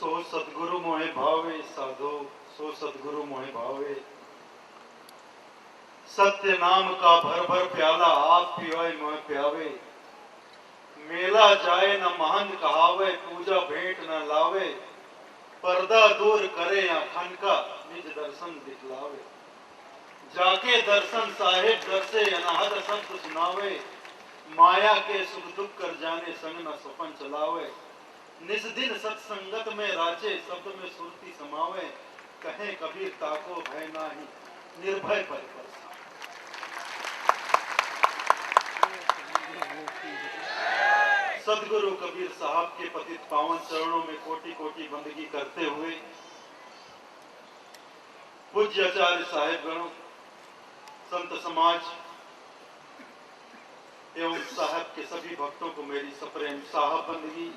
सो सतगुरु मोहे भावे साधो, सो सतगुरु मोहे भावे। सत्य नाम का भर भर प्याला आप पियोए मोहे प्यावे। मेला जाए न महंत कहावे, पूजा भेंट न लावे। पर्दा दूर करे या खन का, निज दर्शन दिखलावे। जाके दर्शन साहिब दर से अनाहत शब्द सुनावे। माया के सुख दुख कर जाने संग न सपन चलावे। निज दिन सत्संगत में राचे, शब्द में सुरती समावे। कहे कबीर ताको भय नाही, निर्भय पर सदगुरु कबीर साहब के पतित पावन चरणों में कोटि कोटि बंदगी करते हुए पूज्य आचार्य साहेबगणों, संत समाज एवं साहब के सभी भक्तों को मेरी सप्रेम साहब बंदगी।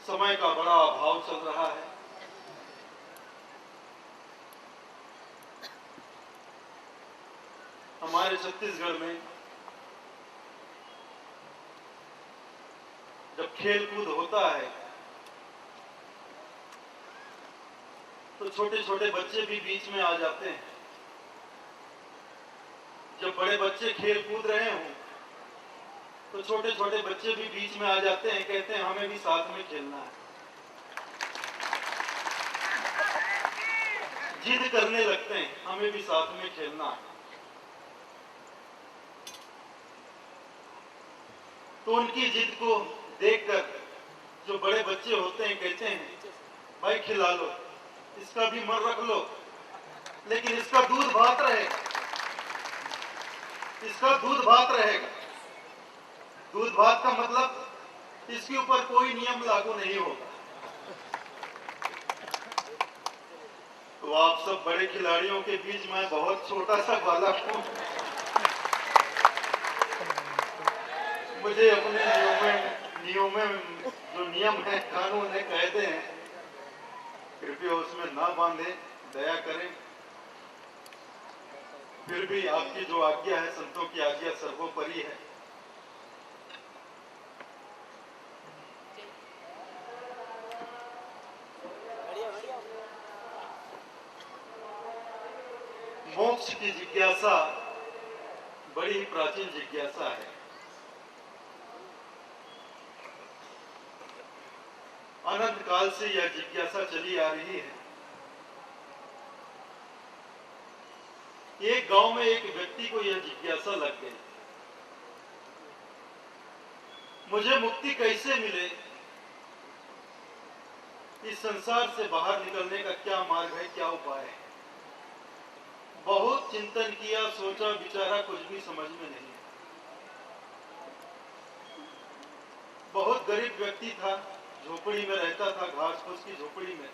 समय का बड़ा अभाव चल रहा है। हमारे छत्तीसगढ़ में जब खेल कूद होता है तो छोटे छोटे बच्चे भी बीच में आ जाते हैं। जब बड़े बच्चे खेल कूद रहे हों तो छोटे छोटे बच्चे भी बीच में आ जाते हैं, कहते हैं हमें भी साथ में खेलना है। जिद करने लगते हैं, हमें भी साथ में खेलना है। तो उनकी जिद को देखकर जो बड़े बच्चे होते हैं कहते हैं भाई खिला लो, इसका भी मन रख लो, लेकिन इसका दूध भात रहेगा, इसका दूध भात रहेगा। दूध भात का मतलब इसके ऊपर कोई नियम लागू नहीं होगा। तो आप सब बड़े खिलाड़ियों के बीच में बहुत छोटा सा बालक हूं। मुझे अपने नियमों में जो नियम है, कानून है, कायदे हैं, कृपया उसमें ना बांधे, दया करें। फिर भी आपकी जो आज्ञा है, संतों की आज्ञा सर्वोपरि है। मोक्ष की जिज्ञासा बड़ी ही प्राचीन जिज्ञासा है। अनंत काल से यह जिज्ञासा चली आ रही है। एक गांव में एक व्यक्ति को यह जिज्ञासा लग गई, मुझे मुक्ति कैसे मिले, इस संसार से बाहर निकलने का क्या मार्ग है, क्या उपाय है। बहुत चिंतन किया, सोचा विचारा, कुछ भी समझ में नहीं। बहुत गरीब व्यक्ति था, झोपड़ी में रहता था, घास फूस की झोपड़ी में।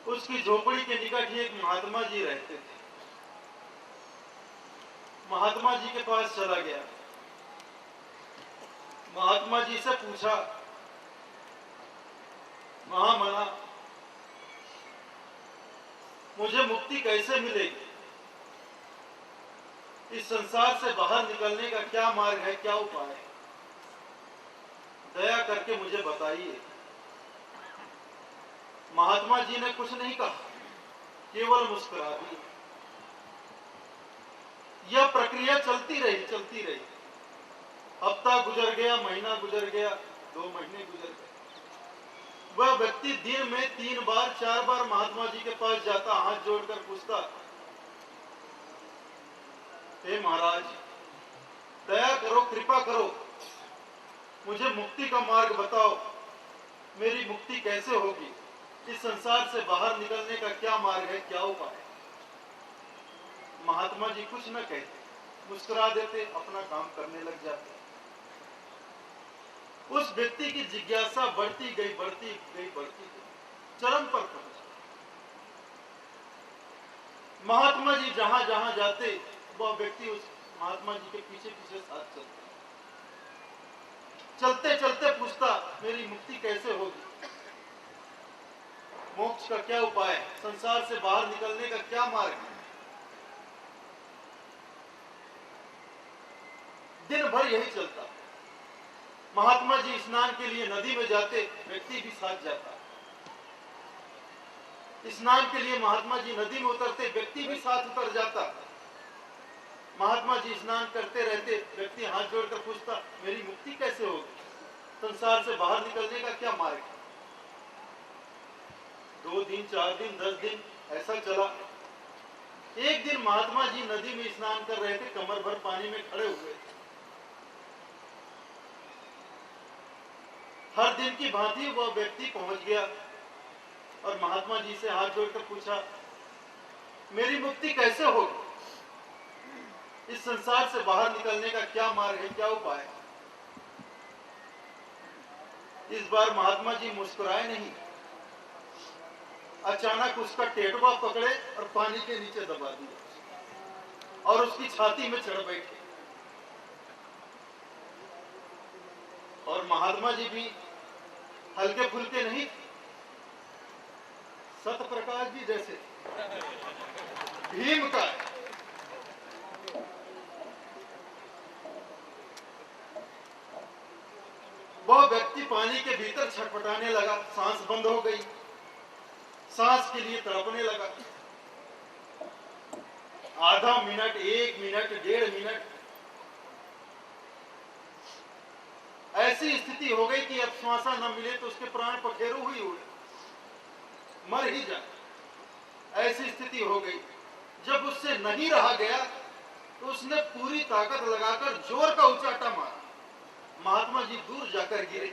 उसकी झोपड़ी के निकट ही एक महात्मा जी रहते थे। महात्मा जी के पास चला गया। महात्मा जी से पूछा, महामना मुझे मुक्ति कैसे मिलेगी, इस संसार से बाहर निकलने का क्या मार्ग है, क्या उपाय है, दया करके मुझे बताइए। महात्मा जी ने कुछ नहीं कहा, केवल मुस्कुरा दी। यह प्रक्रिया चलती रही, चलती रही। हफ्ता गुजर गया, महीना गुजर गया, 2 महीने गुजर गए। वह व्यक्ति दिन में 3 बार 4 बार महात्मा जी के पास जाता, हाथ जोड़कर पूछता, हे महाराज दया करो, कृपा करो, मुझे मुक्ति का मार्ग बताओ, मेरी मुक्ति कैसे होगी, इस संसार से बाहर निकलने का क्या मार्ग है, क्या उपाय है। महात्मा जी कुछ न कहते, मुस्कुरा देते, अपना काम करने लग जाते। उस व्यक्ति की जिज्ञासा बढ़ती गई, बढ़ती गई, बढ़ती गई, चरम पर पहुंची। महात्मा जी जहां जहां जाते, वह व्यक्ति उस महात्मा जी के पीछे पीछे साथ चलता। चलते चलते पूछता, मेरी मुक्ति कैसे होगी, मोक्ष का क्या उपाय है, संसार से बाहर निकलने का क्या मार्ग है। दिन भर यही चलता। महात्मा जी स्नान के लिए नदी में जाते, व्यक्ति भी साथ जाता। स्नान के लिए महात्मा जी नदी में उतरते, व्यक्ति भी साथ उतर जाता। महात्मा जी स्नान करते रहते, व्यक्ति हाथ जोड़कर पूछता, मेरी मुक्ति कैसे होगी, संसार से बाहर निकलने का क्या मार्ग है। 2 दिन, 4 दिन, 10 दिन ऐसा चला। एक दिन महात्मा जी नदी में स्नान कर रहे थे, कमर भर पानी में खड़े हुए। हर दिन की भांति वह व्यक्ति पहुंच गया और महात्मा जी से हाथ जोड़कर पूछा, मेरी मुक्ति कैसे होगी, इस संसार से बाहर निकलने का क्या मार्ग है, क्या उपाय है। इस बार महात्मा जी मुस्कुराए नहीं, अचानक उसका टेटवा पकड़े और पानी के नीचे दबा दिया और उसकी छाती में चढ़ बैठे। और महात्मा जी भी हल्के फुल्के नहीं, सतप्रकाश जी जैसे भीम का। वह व्यक्ति पानी के भीतर छटपटाने लगा, सांस बंद हो गई, सांस के लिए तड़पने लगा। आधा मिनट, 1 मिनट, 1.5 मिनट ऐसी स्थिति हो गई कि अब श्वासा न मिले तो उसके प्राण पखेरु ही उड़े, मर ही जाए, ऐसी स्थिति हो गई। जब उससे नहीं रहा गया तो उसने पूरी ताकत लगाकर जोर का उचाटा मारा। महात्मा जी दूर जाकर गिरे।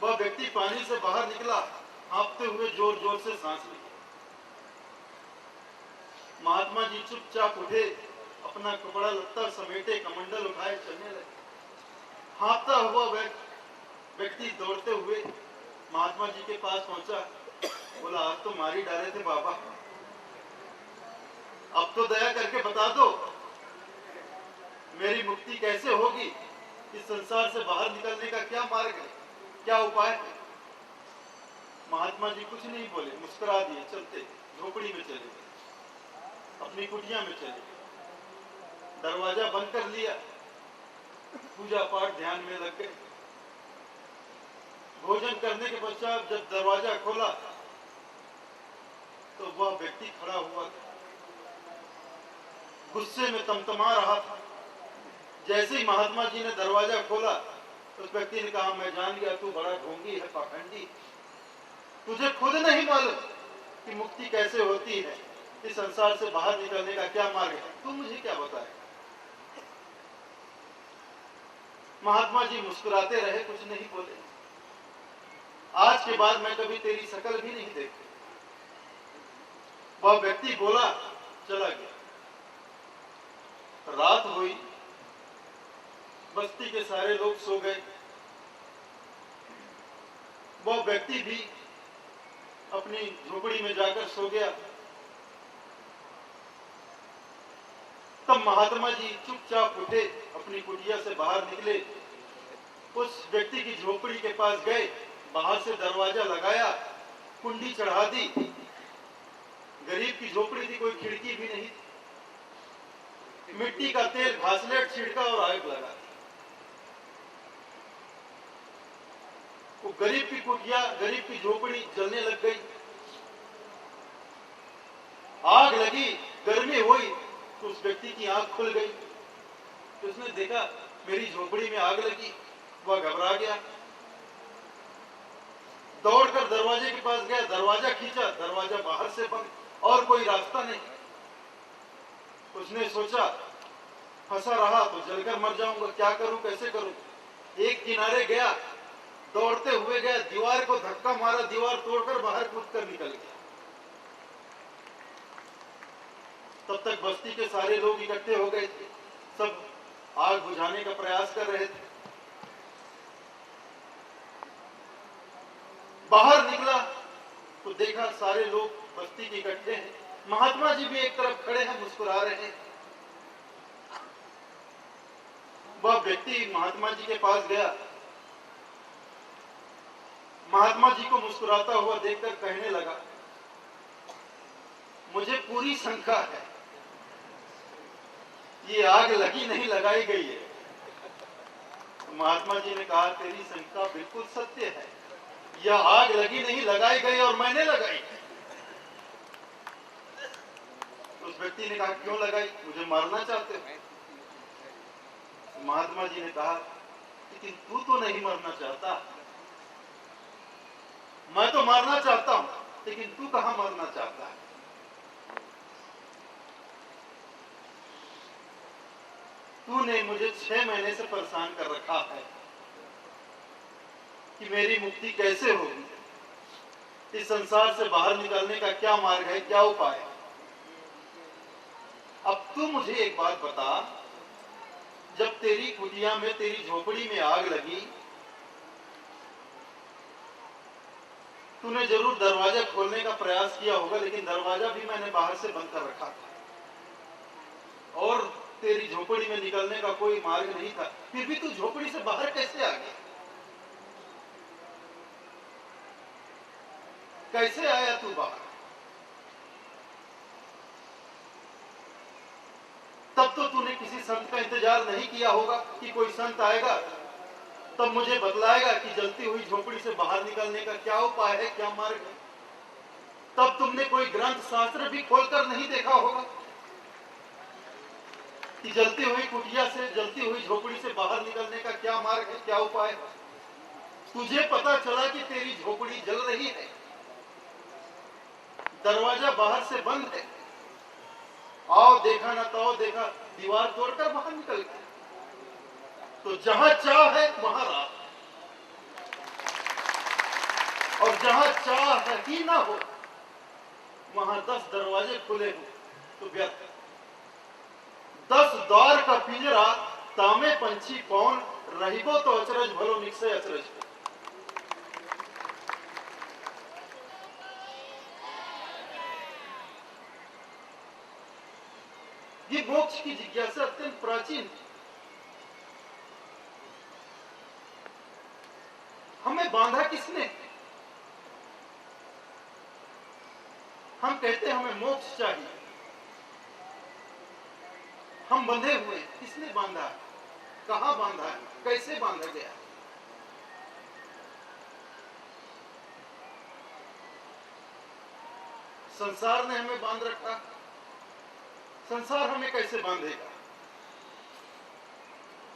वह व्यक्ति पानी से बाहर निकला, हाँफते हुए जोर जोर से सांस ली। महात्मा जी चुपचाप उठे, अपना कपड़ा लत्ता समेटे, कमंडल उठाए चलने लगे। हाँफता हुआ व्यक्ति दौड़ते हुए महात्मा जी के पास पहुंचा। बोला, आज तो मारी डाले थे बाबा, अब तो दया करके बता दो मेरी मुक्ति कैसे होगी, इस संसार से बाहर निकलने का क्या मार्ग है, क्या उपाय है। महात्मा जी कुछ नहीं बोले, मुस्कुरा दिए, चलते झोपड़ी में चले गए, अपनी कुटिया में चले गए, दरवाजा बंद कर लिया, पूजा पाठ ध्यान में लग गए। भोजन करने के पश्चात जब दरवाजा खोला तो वह व्यक्ति खड़ा हुआ था, गुस्से में तमतमा रहा था। जैसे ही महात्मा जी ने दरवाजा खोला उस व्यक्ति ने कहा, मैं जान गया तू बड़ा ढोंगी है, पाखंडी, तुझे खुद नहीं मालूम कि मुक्ति कैसे होती है, इस संसार से बाहर निकलने का क्या मार्ग है, तू मुझे क्या बताए। महात्मा जी मुस्कुराते रहे, कुछ नहीं बोले। आज के बाद मैं कभी तेरी शकल भी नहीं देखी। वह व्यक्ति बोला, चला गया। रात हुई, बस्ती के सारे लोग सो गए, वह व्यक्ति भी अपनी झोपड़ी में जाकर सो गया। तब महात्मा जी चुपचाप उठे, अपनी कुटिया से बाहर निकले, उस व्यक्ति की झोपड़ी के पास गए, बाहर से दरवाजा लगाया, कुंडी चढ़ा दी। गरीब की झोपड़ी थी, कोई खिड़की भी नहीं थी। मिट्टी का तेल घासलेट छिड़का और आग लगा। वो गरीब की कुटिया, गरीब की झोपड़ी जलने लग गई। आग लगी, गर्मी हुई तो उस व्यक्ति की आंख खुल गई। तो उसने देखा मेरी झोपड़ी में आग लगी। वह घबरा गया, दौड़कर दरवाजे के पास गया, दरवाजा खींचा, दरवाजा बाहर से बंद, और कोई रास्ता नहीं। उसने सोचा फंसा रहा तो जलकर मर जाऊंगा, क्या करूं, कैसे करूं। एक किनारे गया, दौड़ते हुए गया, दीवार को धक्का मारा, दीवार तोड़कर बाहर कूदकर निकल गया। तब तक बस्ती के सारे लोग इकट्ठे हो गए थे, सब आग बुझाने का प्रयास कर रहे थे। बाहर निकला तो देखा सारे लोग बस्ती के इकट्ठे हैं, महात्मा जी भी एक तरफ खड़े हैं, मुस्कुरा रहे हैं। वह व्यक्ति महात्मा जी के पास गया, महात्मा जी को मुस्कुराता हुआ देखकर कहने लगा, मुझे पूरी शंका है, ये आग लगी नहीं लगाई गई है, महात्मा जी ने कहा, तेरी शंका बिल्कुल सत्य है। यह आग लगी नहीं, लगाई गई और मैंने लगाई। उस व्यक्ति ने कहा, क्यों लगाई? मुझे मारना चाहते हो? महात्मा जी ने कहा, लेकिन तू तो नहीं मरना चाहता। मैं तो मारना चाहता हूं, लेकिन तू कहां मरना चाहता है? तूने मुझे 6 महीने से परेशान कर रखा है कि मेरी मुक्ति कैसे होगी, इस संसार से बाहर निकलने का क्या मार्ग है, क्या उपाय है? अब तू मुझे एक बात बता, जब तेरी कुटिया में, तेरी झोपड़ी में आग लगी, तूने जरूर दरवाजा खोलने का प्रयास किया होगा, लेकिन दरवाजा भी मैंने बाहर से बंद कर रखा था और तेरी झोपड़ी में निकलने का कोई मार्ग नहीं था। फिर भी तू झोपड़ी से बाहर कैसे आ गया? कैसे आया तू बाहर? तब तो तूने किसी संत का इंतजार नहीं किया होगा कि कोई संत आएगा तब मुझे बतलाएगा कि जलती हुई झोपड़ी से बाहर निकलने का क्या उपाय है, क्या मार्ग है। तब तुमने कोई ग्रंथ शास्त्र भी खोलकर नहीं देखा होगा कि जलती हुई कुटिया से, जलती हुई झोपड़ी से बाहर निकलने का क्या मार्ग है, क्या उपाय है। तुझे पता चला कि तेरी झोपड़ी जल रही है, दरवाजा बाहर से बंद है, आओ देखा ना ताओ देखा, दीवार तोड़कर बाहर निकल गए। तो जहां चाह है वहां राह, और जहां चाह ही ना हो वहां 10 दरवाजे खुले हो तो व्यर्थ। 10 द्वार का पिंजरा तामे पंछी कौन, रहिबो तो अचरज भलो निकसे अचरज। ये मोक्ष की जिज्ञासा अत्यंत प्राचीन। हमें बांधा किसने? हम कहते हैं हमें मोक्ष चाहिए, हम बंधे हुए, किसने बांधा? कहां बांधा? कैसे बांधा गया? संसार ने हमें बांध रखा। संसार हमें कैसे बांधेगा?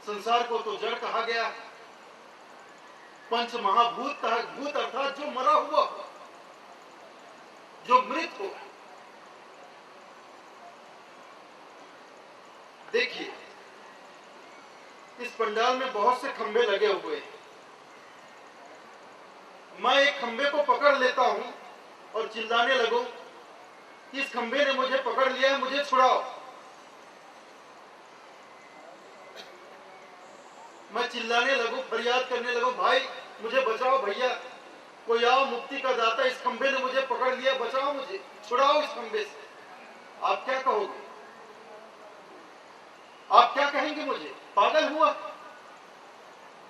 संसार को तो जड़ कहा गया, पंच महाभूत कहा, भूत अर्थात जो मरा हुआ, जो मृत हो। देखिए, इस पंडाल में बहुत से खंबे लगे हुए हैं। मैं एक खंबे को पकड़ लेता हूं और चिल्लाने लगूं, इस खंबे ने मुझे पकड़ लिया है, मुझे छुड़ाओ। मैं चिल्लाने लगूं, फरियाद करने लगूं, भाई मुझे बचाओ, भैया कोई आओ, मुक्ति का दाता, इस खंबे ने मुझे पकड़ लिया, बचाओ मुझे, छुड़ाओ इस खंबे से। आप क्या कहोगे? आप क्या कहेंगे मुझे? पागल हुआ?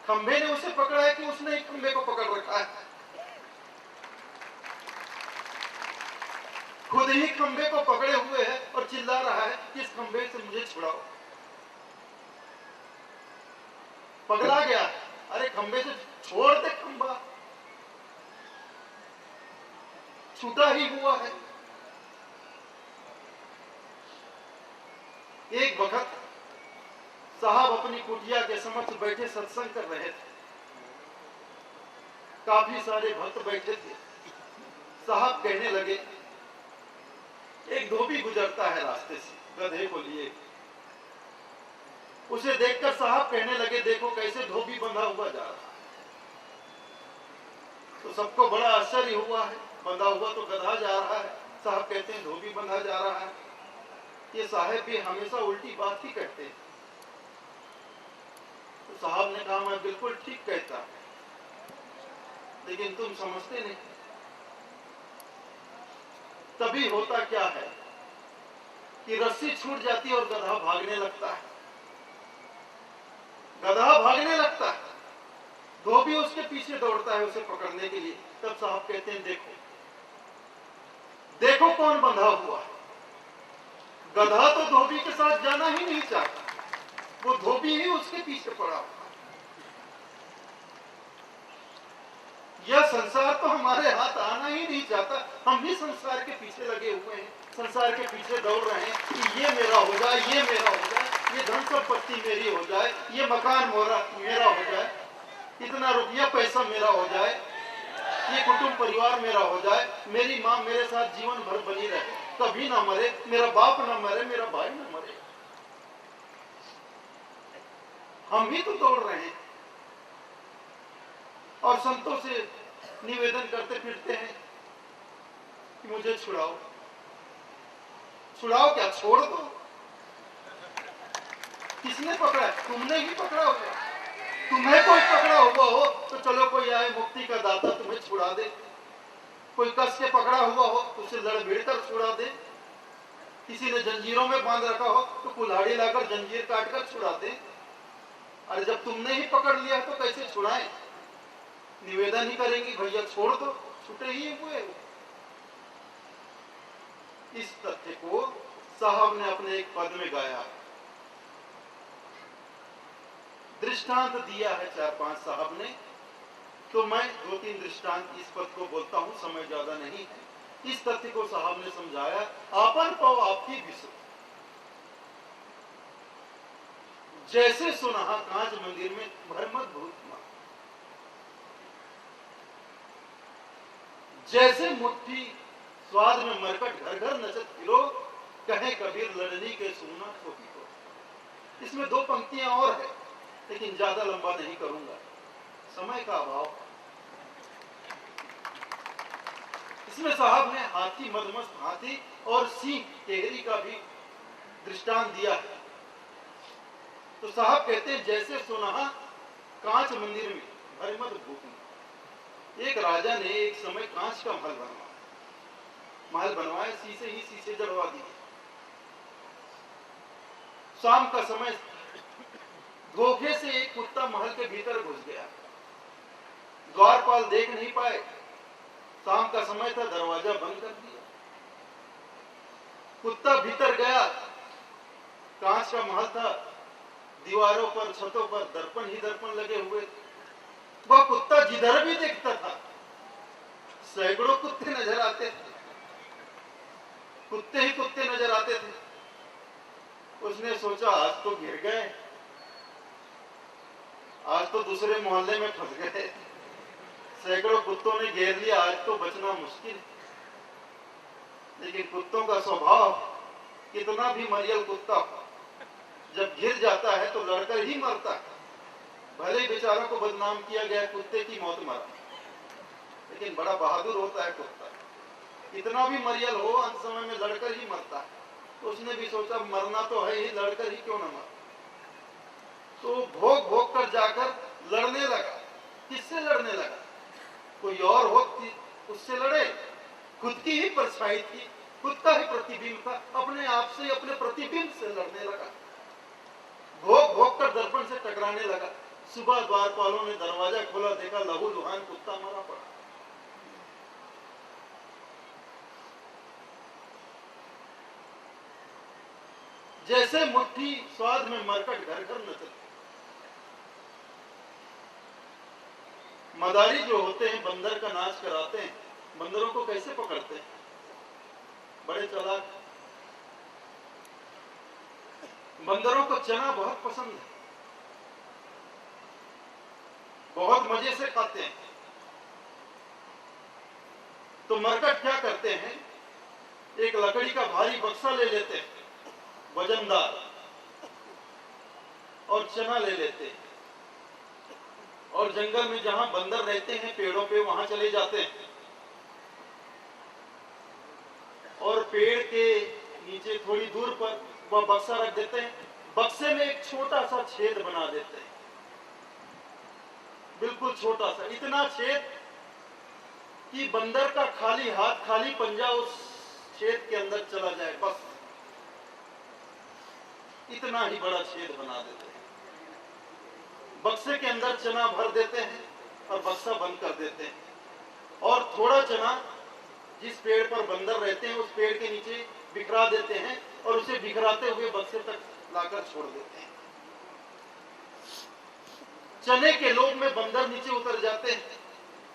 खंबे ने उसे पकड़ा है कि उसने एक खंबे को पकड़ रखा है? खुद ही खंबे को पकड़े हुए है और चिल्ला रहा है कि इस खंबे से मुझे छुड़ाओ। पगला गया। अरे खंबे से छोड़ दे, खंबा छूटा ही हुआ है। एक वक्त साहब अपनी कुटिया के समक्ष बैठे सत्संग कर रहे थे। काफी सारे भक्त बैठे थे। साहब कहने लगे, एक धोबी गुजरता है रास्ते से, गधे को लिए। उसे देखकर साहब कहने लगे, देखो कैसे धोबी बंधा हुआ जा रहा है। तो सबको बड़ा आश्चर्य हुआ है, बंधा हुआ तो गधा जा रहा है, साहब कहते हैं धोबी बंधा जा रहा है। ये साहब भी हमेशा उल्टी बात ही कहते हैं। तो साहब ने कहा, मैं बिल्कुल ठीक कहता, लेकिन तुम समझते नहीं। तभी होता क्या है कि रस्सी छूट जाती है और गधा भागने लगता है। गधा भागने लगता है, धोबी उसके पीछे दौड़ता है उसे पकड़ने के लिए। तब साहब कहते हैं, देखो देखो कौन बंधा हुआ है। गधा तो धोबी के साथ जाना ही नहीं चाहता, वो धोबी ही उसके पीछे पड़ा हुआ। यह संसार तो हमारे हाथ आना ही नहीं चाहता। हम भी संसार के पीछे लगे हुए हैं, संसार के पीछे दौड़ रहे हैं कि ये मेरा हो जाए, ये मेरा हो जाए, ये धन संपत्ति मेरी हो जाए, ये मकान मेरा हो जाए, इतना रुपया पैसा मेरा हो जाए, ये कुटुंब परिवार मेरा हो जाए, मेरी माँ मेरे साथ जीवन भर बनी रहे, कभी ना मरे, मेरा बाप ना मरे, मेरा भाई ना मरे। हम भी तो दौड़ रहे हैं और संतों से निवेदन करते फिरते हैं कि मुझे छुड़ाओ। छुड़ाओ क्या, छोड़ दो। किसने पकड़ा? तुमने ही पकड़ा होगा। तुम्हें कोई पकड़ा हुआ हो तो चलो कोई आए मुक्ति का दाता तुम्हें छुड़ा दे। कोई कस के पकड़ा हुआ हो तो उसे लड़ भिड़ कर छुड़ा दे। किसी ने जंजीरों में बांध रखा हो तो कुल्हाड़ी लाकर जंजीर काटकर छुड़ा दे। अरे जब तुमने ही पकड़ लिया तो कैसे छुड़ाएं? निवेदन ही करेंगे भैया छोड़ दो, छूटे ही हुए। इस तथ्य को साहब ने अपने एक पद में गाया, दृष्टांत दिया है 4-5 साहब ने। तो मैं 2-3 दृष्टांत इस पद को बोलता हूं, समय ज्यादा नहीं है। इस तथ्य को साहब ने समझाया, आपन पाओ आपकी विश्व, जैसे सुनहा कांच मंदिर में भरमत भूत मां, जैसे मुट्ठी स्वाद में मरकट घर घर नचत फिरो, कहे कबीर लड़नी के सुना छोटी को। इसमें 2 पंक्तियां और है लेकिन ज्यादा लंबा नहीं करूंगा, समय का अभाव। इसमें साहब ने हाथी, मदमस्त हाथी और सिंह टेहरी का भी दृष्टांत दिया है। तो साहब कहते हैं जैसे सुनहा कांच मंदिर में भरमत भूत में। एक राजा ने एक समय कांच का महल बनवाया, शीशे ही शीशे जड़वा दिए। शाम का समय धोखे से एक कुत्ता महल के भीतर घुस गया। द्वारपाल देख नहीं पाए, शाम का समय था, दरवाजा बंद कर दिया। कुत्ता भीतर गया, कांच का महल था, दीवारों पर छतों पर दर्पण ही दर्पण लगे हुए। वह कुत्ता जिधर भी देखता था सैकड़ों कुत्ते नजर आते थे, कुत्ते ही कुत्ते नजर आते थे। उसने सोचा आज तो गिर गए, आज तो दूसरे मोहल्ले में फंस गए, सैकड़ों कुत्तों ने घेर लिया, आज तो बचना मुश्किल। लेकिन कुत्तों का स्वभाव, कितना भी मरियल कुत्ता जब घिर जाता है तो लड़कर ही मरता है। भले बेचारों को बदनाम किया गया, कुत्ते की मौत मरा, लेकिन बड़ा बहादुर होता है कुत्ता। कितना भी मरियल हो अंत समय में लड़कर ही मरता है। तो उसने भी सोचा मरना तो है ही, लड़कर ही क्यों ना मर। तो भोग भोग कर जाकर लड़ने लगा। किससे लड़ने लगा? कोई और हो उससे लड़े, खुद की ही परछाई थी, खुद का ही प्रतिबिंब था, अपने आप से, अपने प्रतिबिंब से लड़ने लगा। भोग भोग कर दर्पण से टकराने लगा। सुबह द्वारपालों ने दरवाजा खोला, देखा लहू लुहान कुत्ता मरा पड़ा। जैसे मुट्ठी स्वाद में मरकट घर घर नचल। मदारी जो होते हैं बंदर का नाच कराते हैं, बंदरों को कैसे पकड़ते हैं? बड़े चालाक। बंदरों को चना बहुत पसंद है, बहुत मजे से खाते हैं। तो मरकट क्या करते हैं, एक लकड़ी का भारी बक्सा ले लेते हैं वजनदार, और चना ले लेते हैं, और जंगल में जहां बंदर रहते हैं पेड़ों पे वहां चले जाते हैं, और पेड़ के नीचे थोड़ी दूर पर वह बक्सा रख देते हैं। बक्से में एक छोटा सा छेद बना देते हैं, बिल्कुल छोटा सा, इतना छेद कि बंदर का खाली हाथ, खाली पंजा उस छेद के अंदर चला जाए, बस इतना ही बड़ा छेद बना देते हैं। बक्से के अंदर चना भर देते हैं और बक्सा बंद कर देते हैं, और थोड़ा चना जिस पेड़ पर बंदर रहते हैं उस पेड़ के नीचे बिखरा देते हैं, और उसे बिखराते हुए बक्से तक लाकर छोड़ देते हैं। चने के लोभ में बंदर नीचे उतर जाते हैं,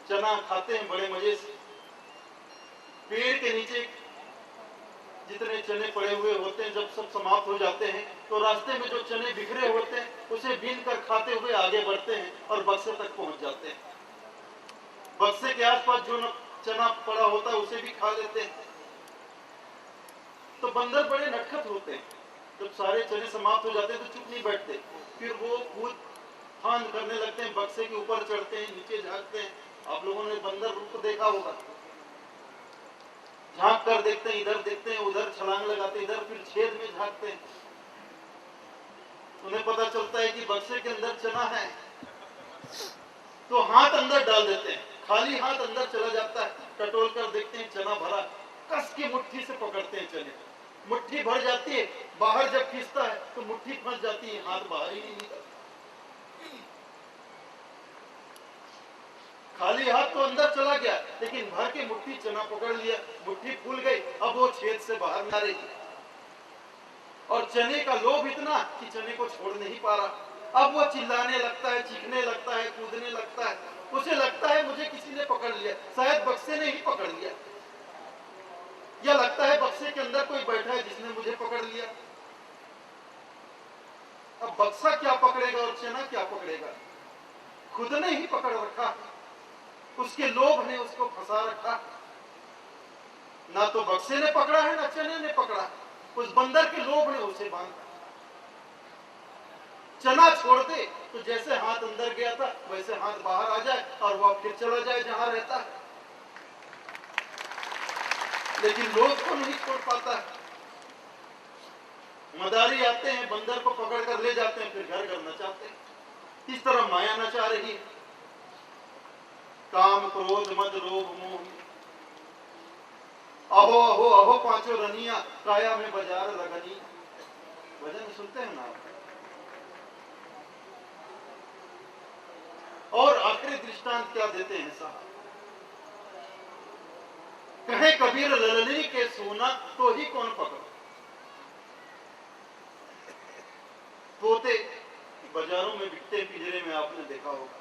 चना खाते हैं बड़े मजे से। पेड़ के नीचे जितने चने पड़े हुए होते हैं जब सब समाप्त हो जाते हैं तो रास्ते में जो चने बिखरे होते हैं उसे बीन कर खाते हुए आगे बढ़ते हैं और बक्से तक पहुंच जाते हैं। बक्से के आसपास जो चना पड़ा होता है उसे भी खा लेते हैं। तो बंदर बड़े नटखट होते हैं, जब सारे चने समाप्त हो जाते हैं तो चुप नहीं बैठते, फिर वो कूद फांद करने लगते हैं, बक्से के ऊपर चढ़ते हैं, नीचे झांकते हैं। आप लोगों ने बंदर को देखा होगा, झांक कर देखते हैं, इधर देखते हैं, उधर छलांग लगाते हैं, इधर फिर छेद में झांकते हैं। उन्हें पता चलता है कि बक्से के अंदर चना है तो हाथ अंदर डाल देते हैं, खाली हाथ अंदर चला जाता है, टटोल कर देखते हैं चना भरा, कस की मुट्ठी से पकड़ते हैं चने, मुट्ठी भर जाती है, बाहर जब खींचता है तो मुट्ठी फंस जाती है, हाथ बाहर ही नहीं निकलता। खाली हाथ तो अंदर चला गया लेकिन भर के मुट्ठी चना पकड़ लिया, मुट्ठी फूल गई, अब वो छेद से बाहर ना रही। और चने का लोभ इतना कि चने को छोड़ नहीं पा रहा। अब वो चिल्लाने लगता है, चीखने लगता है, कूदने लगता है, उसे लगता है मुझे किसी ने पकड़ लिया, शायद बक्से ने ही पकड़ लिया, या लगता है बक्से के अंदर कोई बैठा है जिसने मुझे पकड़ लिया। अब बक्सा क्या पकड़ेगा और चना क्या पकड़ेगा? खुद ने ही पकड़ रखा, उसके लोभ ने उसको फंसा रखा। ना तो बक्से ने पकड़ा है ना चने ने पकड़ा, उस बंदर के लोभ ने उसे बांधा। चना छोड़ दे तो जैसे हाथ अंदर गया था वैसे हाथ बाहर आ जाए और वह फिर चला जाए जहां रहता है, लेकिन लोभ को नहीं छोड़ पाता है। मदारी आते हैं, बंदर को पकड़ कर ले जाते हैं, फिर घर घर नचाते हैं। इस तरह माया नचा रही है। काम क्रोध मद लोभ मोह, अहो अहो अहो पांचों रनिया, काया में बाजार लगनी। भजन सुनते हैं ना। और आखिरी दृष्टांत क्या देते हैं साहब? कहे कबीर ललनी के सोना तो ही कौन पकड़। तोते बाजारों में बिकते पिंजरे में आपने देखा होगा।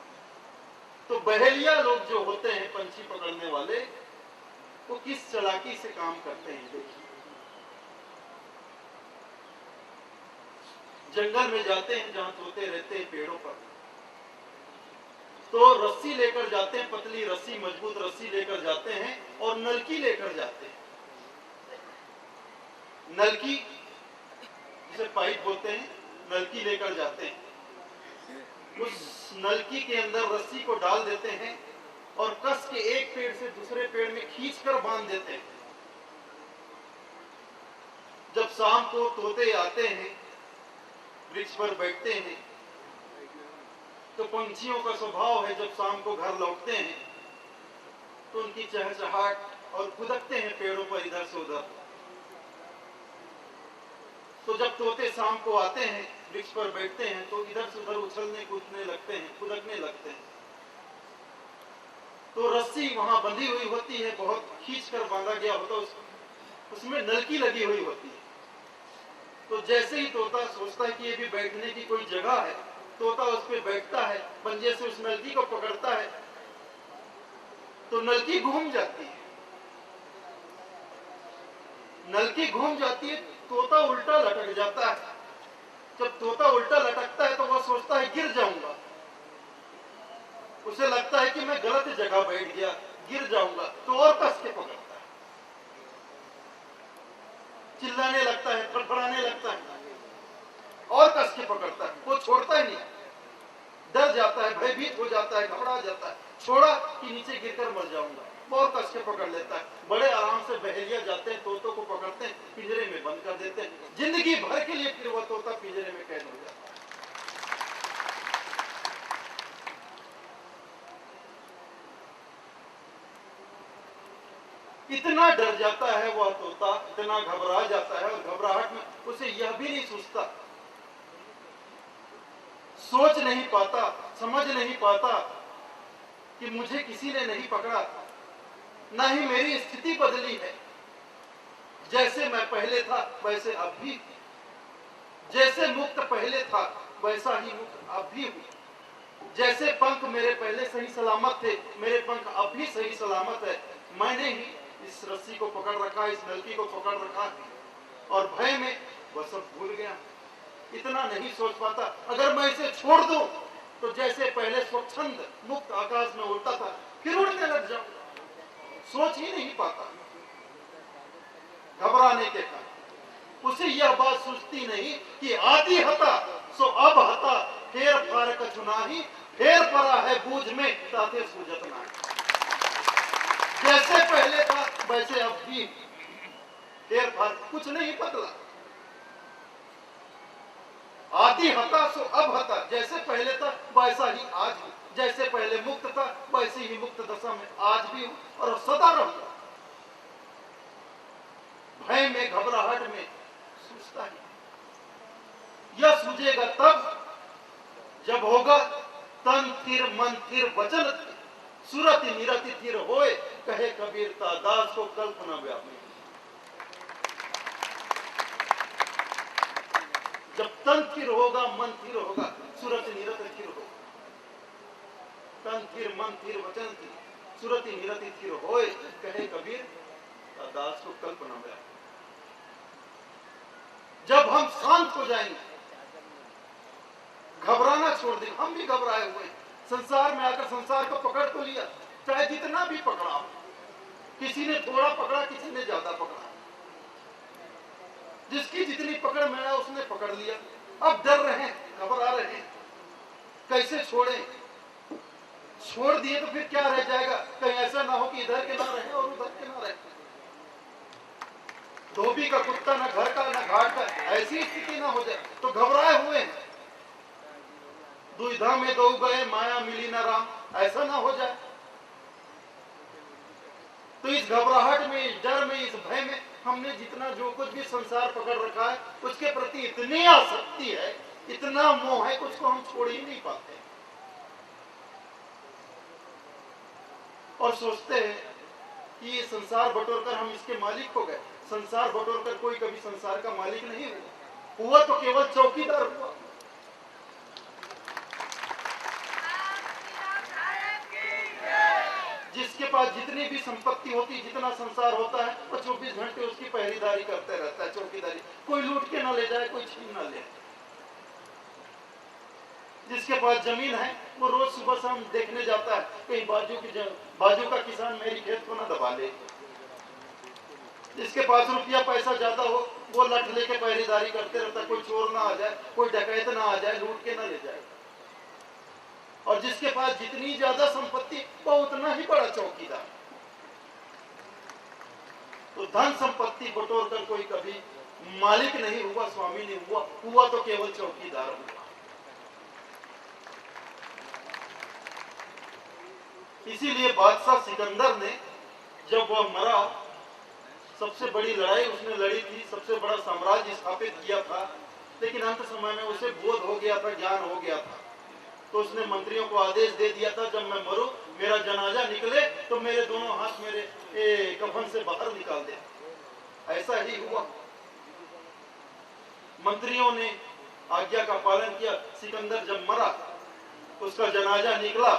तो बहेलिया लोग जो होते हैं पंछी पकड़ने वाले, वो किस चालाकी से काम करते हैं देखिए। जंगल में जाते हैं जहां तोते रहते हैं पेड़ों पर, तो रस्सी लेकर जाते हैं, पतली रस्सी, मजबूत रस्सी लेकर जाते हैं और नलकी लेकर जाते हैं। नलकी जिसे पाइप बोलते हैं, नलकी लेकर जाते हैं। उस नलकी के अंदर रस्सी को डाल देते हैं और कस के एक पेड़ से दूसरे पेड़ में खींचकर बांध देते हैं। जब शाम को तोते आते हैं, वृक्ष पर बैठते हैं, तो पंछियों का स्वभाव है जब शाम को घर लौटते हैं तो उनकी चहचहाट और कूदकते हैं पेड़ों पर इधर से उधर। तो जब तोते शाम को आते हैं, वृक्ष पर बैठते हैं, तो इधर से उधर उछलने कूदने लगते हैं, कूदकने लगते हैं। तो रस्सी वहां बंधी हुई होती है, बहुत खींच कर बांधा गया होता है, उसमें नलकी लगी हुई होती है। तो जैसे ही तोता सोचता है कि ये भी बैठने की कोई जगह है, तोता उस पर बैठता है, पंजे से उस नलकी को पकड़ता है, तो नलकी घूम जाती है। नलकी घूम जाती है, तोता उल्टा लटक जाता है। जब तोता उल्टा लटकता है तो वह सोचता है गिर जाऊंगा, उसे लगता है कि मैं गलत जगह बैठ गया, गिर जाऊंगा, तो और कस के पकड़ता है, चिल्लाने लगता है, फड़फड़ाने लगता है, और कस के पकड़ता है। वो छोड़ता ही नहीं, डर जाता है, भयभीत हो जाता है, घबरा जाता है, छोड़ा कि नीचे गिरकर मर जाऊंगा, और कस के पकड़ लेता है। बड़े आराम से बहेलिया जाते हैं, तोतों को पकड़ते हैं, पिंजरे में बंद कर देते हैं। जिंदगी भर के लिए फिर वह तोता पिंजरे में कैद हो जाता है। इतना डर जाता है वह तोता, इतना घबरा जाता है, और घबराहट में उसे यह भी नहीं सोचता, सोच नहीं पाता, समझ नहीं पाता कि मुझे किसी ने नहीं पकड़ा, ना ही मेरी स्थिति बदली है। जैसे मैं पहले था वैसे अब भी, जैसे मुक्त पहले था वैसा ही मुक्त अब भी हूं। जैसे पंख मेरे पहले सही सलामत थे, मेरे पंख अब भी सही सलामत है। मैंने ही इस रस्सी को पकड़ रखा, इस नलकी को पकड़ रखा, और भय में वह सब भूल गया। इतना नहीं सोच पाता, अगर मैं इसे छोड़ दूं तो जैसे पहले स्वच्छंद मुक्त आकाश में उड़ता था फिर उड़ने लग जाऊं। सोच ही नहीं पाता, घबराने के कारण उसे यह बात सूझती नहीं कि आदि हता सो अब हता, फेर फार कछु नाही, फेर परा है बूझ में ताते सूझत नाही। जैसे पहले था वैसे अब भी, फेर फार कुछ नहीं बदला। आदि हता सो अब हता, जैसे पहले था वैसा ही आज हूं, जैसे पहले मुक्त था वैसे ही मुक्त दशा में आज भी हूं और सदा रहूंगा। भय में घबराहट में सूझता है। यह सूझेगा तब जब होगा तन थिर मन थिर वचन थिर, सुरति निरति थिर होए, कहे कबीर ता दास को कल्पना व्यापी। जब तन थिर होगा, मन थिर होगा, सुरति निरति थिर होगा, तन थिर मन थिर वचन थिर, सुरति निरति थिर होए, कहे कबीर ता दास को कल्पना व्यापी। जब हम शांत हो जाएंगे, घबराना छोड़ देंगे। हम भी घबराए हुए हैं, संसार में आकर संसार को पकड़ तो लिया, चाहे जितना भी पकड़ा हो, किसी ने थोड़ा पकड़ा, किसी ने ज्यादा पकड़ा, जिसकी जितनी पकड़ में आया उसने पकड़ लिया। अब डर रहे हैं, घबरा रहे हैं, कैसे छोड़ें? छोड़ दिए तो फिर क्या रह जाएगा? कहीं ऐसा ना हो कि इधर के ना रहे और उधर के ना रहे। धोबी का कुत्ता न घर का न घाट का, ऐसी स्थिति ना हो जाए। तो घबराए हुए हैं, दुविधा में दो गए माया मिली न राम, ऐसा ना हो जाए। तो इस घबराहट में, इस डर में, इस भय में हमने जितना जो कुछ भी संसार पकड़ रखा है उसके प्रति इतनी आसक्ति है, इतना मोह है, उसको हम छोड़ ही नहीं पाते और सोचते हैं कि ये संसार बटोरकर हम इसके मालिक हो गए। संसार बटोरकर कोई कभी संसार का मालिक नहीं हुआ तो केवल चौकीदार हुआ। जिसके पास जितनी भी संपत्ति होती, जितना संसार होता है, वो 24 घंटे उसकी पहरेदारी करते रहता है, चौकीदारी। कोई लूट के ना ले जाए, कोई छीन ना ले। जिसके पास जमीन है वो रोज सुबह शाम देखने जाता है कहीं बाजू का किसान मेरी खेत को ना दबा ले। जिसके पास रुपया पैसा ज्यादा हो वो लठ लेके पहरेदारी करते रहता है, कोई चोर ना आ जाए, कोई डकैत ना आ जाए, लूट के ना ले जाए। और जिसके पास जितनी ज्यादा संपत्ति वो उतना ही बड़ा चौकीदार। तो धन संपत्ति बटोर कर कोई कभी मालिक नहीं हुआ, स्वामी नहीं हुआ तो केवल चौकीदार हुआ। इसीलिए बादशाह सिकंदर ने जब वह मरा, सबसे बड़ी लड़ाई उसने लड़ी थी, सबसे बड़ा साम्राज्य स्थापित किया था, लेकिन अंत समय में उसे बोध हो गया था, ज्ञान हो गया था। तो उसने मंत्रियों को आदेश दे दिया था, जब मैं मरूं मेरा जनाजा निकले तो मेरे दोनों हाथ मेरे कफन से बाहर निकाल दे। ऐसा ही हुआ, मंत्रियों ने आज्ञा का पालन किया। सिकंदर जब मरा, उसका जनाजा निकला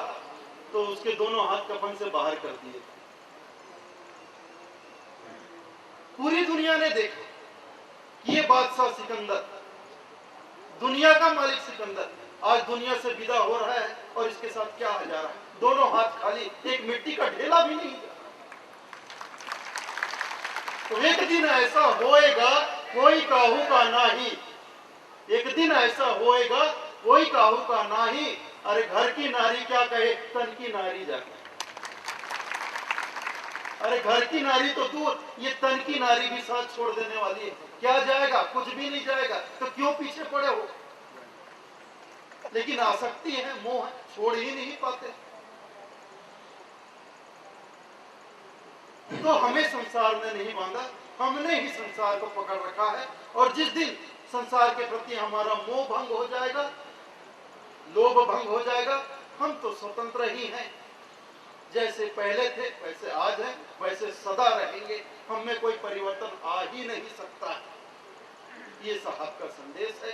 तो उसके दोनों हाथ कफन से बाहर कर दिए। पूरी दुनिया ने देखा कि ये बादशाह सिकंदर, दुनिया का मालिक सिकंदर आज दुनिया से विदा हो रहा है और इसके साथ क्या जा रहा है? दोनों हाथ खाली, एक मिट्टी का ढेला भी नहीं। तो एक दिन ऐसा होएगा कोई काहू का नाही, एक दिन ऐसा होएगा कोई काहू का नाही। अरे घर की नारी क्या कहे, तन की नारी जाके। अरे घर की नारी तो दूर, ये तन की नारी भी साथ छोड़ देने वाली है। क्या जाएगा? कुछ भी नहीं जाएगा। तो क्यों पीछे पड़े हो? लेकिन आसक्ति है, मोह है, छोड़ ही नहीं पाते। तो हमें संसार ने नहीं बांधा, हमने ही संसार को पकड़ रखा है। और जिस दिन संसार के प्रति हमारा मोह भंग हो जाएगा, लोभ भंग हो जाएगा, हम तो स्वतंत्र ही हैं। जैसे पहले थे वैसे आज हैं, वैसे सदा रहेंगे। हम में कोई परिवर्तन आ ही नहीं सकता है। ये साहब का संदेश है।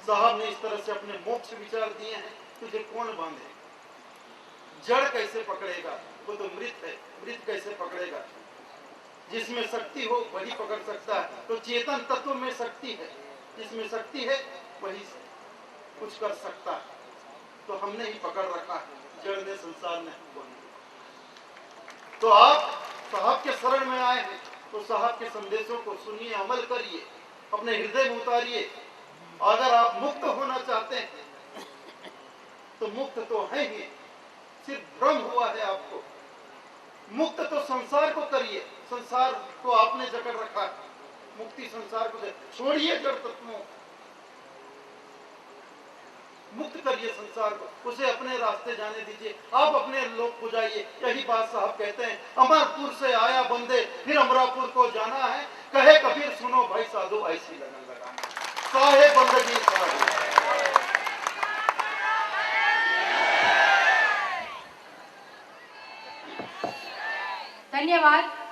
साहब ने इस तरह से अपने मोक्ष विचार दिए हैं। तुझे कौन बांधे? जड़ कैसे पकड़ेगा? वो तो मृत है, मृत कैसे पकड़ेगा? जिसमें शक्ति हो वही पकड़ सकता है। तो चेतन तत्व में शक्ति है, जिसमें शक्ति है वही कुछ कर सकता है। तो हमने ही पकड़ रखा है, जड़ ने, संसार ने हमको नहीं। तो आप साहब के शरण में आए हैं तो साहब के संदेशों को सुनिए, अमल करिए, अपने हृदय में उतारिए। अगर आप मुक्त होना चाहते हैं तो मुक्त तो है ही, सिर्फ भ्रम हुआ है आपको। मुक्त तो संसार को करिए, संसार को आपने जकड़ रखा है। मुक्ति संसार को छोड़िए, जड़ तत्वों, मुक्त करिए संसार को, उसे अपने रास्ते जाने दीजिए, आप अपने लोग को जाइए। यही बात साहब कहते हैं, अमरपुर से आया बंदे फिर अमरापुर को जाना है। कहे कबीर सुनो भाई साधु ऐसी लगन लगाना, साहे बंदगी साधु। धन्यवाद।